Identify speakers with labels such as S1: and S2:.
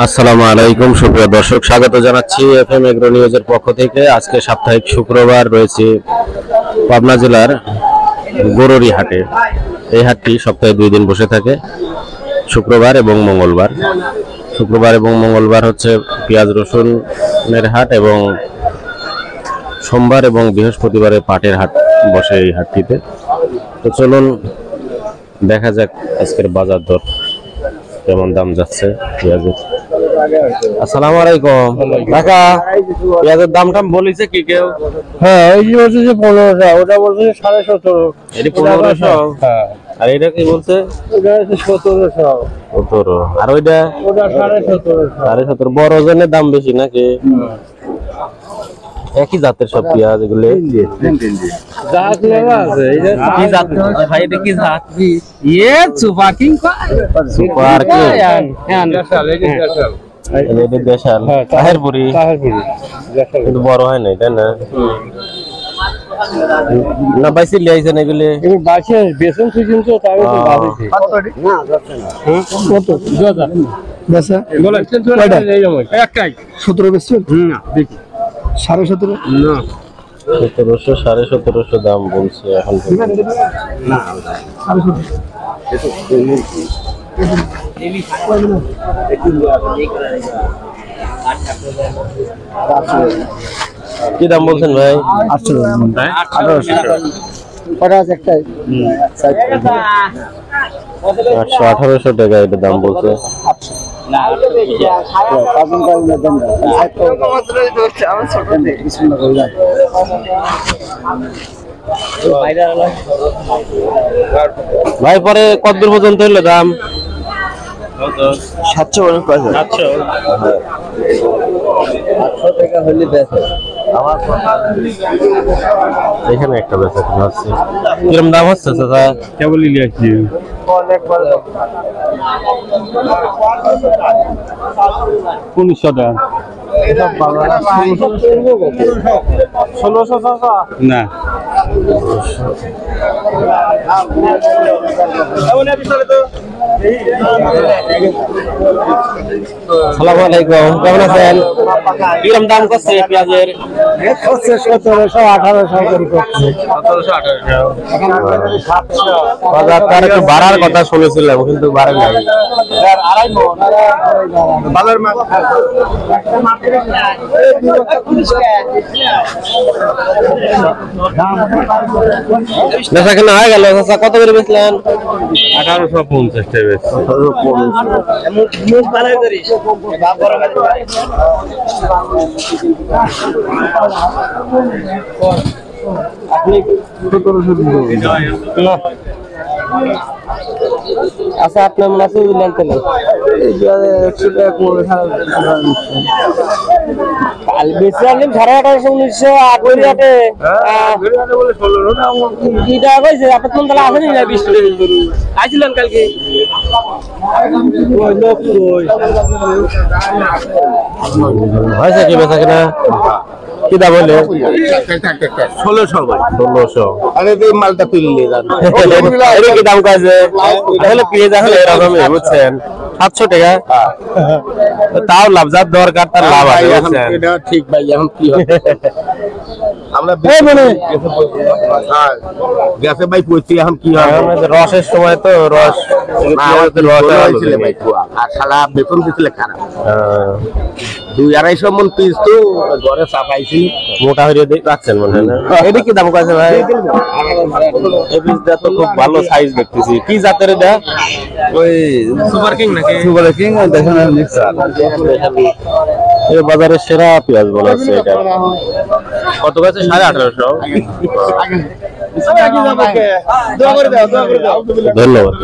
S1: আসসালামু আলাইকুম সুপ্রিয় দর্শক, স্বাগত জানাচ্ছি এফএম এগ্রো নিউজের পক্ষ থেকে। আজকে সাপ্তাহিক শুক্রবার রয়েছে পাবনা জেলার গরুরি হাটে। এই হাটটি সপ্তাহে 2 দিন বসে থাকে, শুক্রবার এবং মঙ্গলবার। শুক্রবার এবং মঙ্গলবার হচ্ছে পেঁয়াজ রসুনের হাট এবং সোমবার এবং বৃহস্পতিবারে পাটের হাট বসে এই হাটটিতে। তো চলুন দেখা যাক আজকের বাজার দর কেমন দাম যাচ্ছে পেঁয়াজের। আসসালামু আলাইকুম কাকা, পেঁয়াজের দাম টাম বলেছে কি কেউ?
S2: হ্যাঁ, এই যে বলছে যে 1500, ওটা বলছে 1750।
S1: এটি 1500।
S2: হ্যাঁ,
S1: আর এটা কি বলছে?
S2: ওটা হচ্ছে 1700।
S1: 17। আর ওইটা?
S2: ওটা 1750।
S1: 17.5। বড় ওজনের দাম বেশি নাকি? একই জাতের সব পেঁয়াজ এগুলো?
S2: জাত লাগা আছে। এটা
S1: কি জাত ভাই? এটা কি জাত?
S2: ये सुपर किंग का
S1: সুপার কি?
S2: হ্যাঁ, দেশাল, এই যে দেশাল।
S1: এটা দেশাল তাহেরপুরি, কিন্তু বড় হয় না, তাই না? না বাইসি লিয়াইছেন এগুলি?
S2: এই বাসে বেসন সিজন তো তাই তো বাসে না যাচ্ছে না। কত দাদা বেসা বলেন কয়টা? একটাই 17 বেসছে। দেখি 17.5 না
S1: 1700 1750 দাম বলছে এখন।
S2: না 1750।
S1: কি দাম বলছেন ভাই?
S2: 1800 একটাই
S1: 1800 টাকা এটা দাম বলছে। ভাই পরে কত পর্যন্ত হইলো দাম?
S2: 700 700 টাকা হলে বেচে।
S1: এখানে একটা বেচা কিনা হচ্ছে, কিরকম দাম হচ্ছে চাচা?
S2: কেবল লিয়াছি অনেক ভালো 1900 টাকা। না
S1: আসসালামু আলাইকুম, কেমন আছেন? কিরকম দাম করছে পেঁয়াজের?
S2: 1700 1800 করে করছে।
S1: 1700 1800 বাজার তার একটু বাড়ার কথা শুনেছিলাম, কিন্তু বাড়ে নাই। বেচা কেনা হয়ে গেল? কত করে বেচলেন?
S2: 1850 টাকা বেচছে।
S1: আপনি
S2: 1700 দিবেন?
S1: আচ্ছা, আপনার মনে আছে দিলেন তাহলে?
S2: 100 টাকা করে
S1: কাল বেচে আনলেন 1850 1900 আটরি হাটে।
S2: বলে 1600
S1: কি টাকা কইছে? আপনার কোন তালা আসেনি না? 20 টাকা আইছিলেন কালকে? হয়েছে কি বেচা কিনা? কি দাম হইলো?
S2: 1600 ভাই।
S1: 1600।
S2: আরে এই মালটা তুললে জানো
S1: এটা কি দাম কইছে? তাহলে পেঁয়াজ এখন এরকমই বুঝছেন, 700 টাকা। তাও লাভ, যার দরকার তার লাভ আছে বুঝছেন।
S2: এটা ঠিক ভাই, এখন কি হবে আমরা গ্যাসে ভাই পড়ছি, এখন কি হবে?
S1: রসের সময় তো রস
S2: হয়েছিল ভাই, আর শালা বেতন দিছিল খারাপ। 200-250 মন পিস তো ঘরে চাপাইছি,
S1: মোটা হয়ে রাখছেন মনে হয় না? এটা কি দাম কইছে ভাই? এই পিসটা তো খুব ভালো সাইজ দেখতেছি। কি জাতের এটা?
S2: ওই সুপার কিং নাকি? সুপার কিং দেখেন মিক্সার।
S1: এই বাজারের সেরা পেঁয়াজ বলা হচ্ছে এটা। কত কইছে? 1850। ধন্যবাদ।